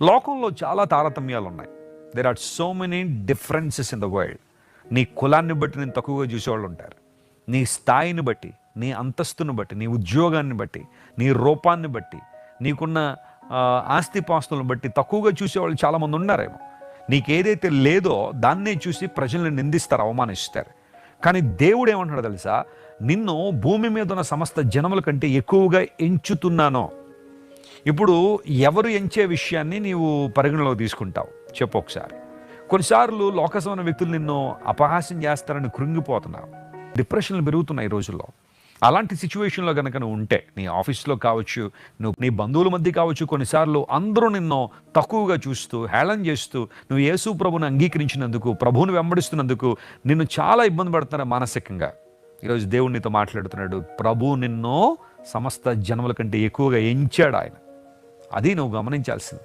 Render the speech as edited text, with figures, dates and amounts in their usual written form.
లోకంలో చాలా తారతమ్యాలు ఉన్నాయి. There are so many differences in the world. నీ కులాన్ని బట్టి నేను తక్కువగా చూసేవాళ్ళు ఉంటారు. నీ స్థాయిని బట్టి, నీ అంతస్తుని బట్టి, నీ ఉద్యోగాన్ని బట్టి, నీ రూపాన్ని బట్టి, నీకున్న ఆస్తిపాస్తులను బట్టి తక్కువగా చూసేవాళ్ళు చాలామంది ఉన్నారేమో. నీకేదైతే లేదో దాన్నే చూసి ప్రజల్ని నిందిస్తారు, అవమానిస్తారు. కానీ దేవుడు ఏమంటాడో తెలుసా? నిన్ను భూమి మీద ఉన్న సమస్త జనముల కంటే ఎక్కువగా ఎంచుతున్నానో. ఇప్పుడు ఎవరు ఎంచే విషయాన్ని నీవు పరిగణలోకి తీసుకుంటావు చెప్పు ఒకసారి. కొన్నిసార్లు లోకసమైన వ్యక్తులు నిన్ను అపహాస్యం చేస్తారని కృంగిపోతున్నావు. డిప్రెషన్లు పెరుగుతున్నాయి ఈ రోజుల్లో. అలాంటి సిచ్యువేషన్లో కనుక నువ్వు ఉంటే, నీ ఆఫీస్లో కావచ్చు, నువ్వు నీ బంధువుల మధ్య కావచ్చు, కొన్నిసార్లు అందరూ నిన్ను తక్కువగా చూస్తూ హేళన చేస్తూ, నువ్వు యేసు ప్రభువుని అంగీకరించినందుకు, ప్రభువుని వెంబడిస్తున్నందుకు నిన్ను చాలా ఇబ్బంది పడుతున్నారు మానసికంగా. ఈరోజు దేవుడు నీతో మాట్లాడుతున్నాడు. ప్రభువు నిన్ను సమస్త జనముల కంటే ఎక్కువగా ఎంచాడు ఆయన. అది నువ్వు గమనించాల్సింది.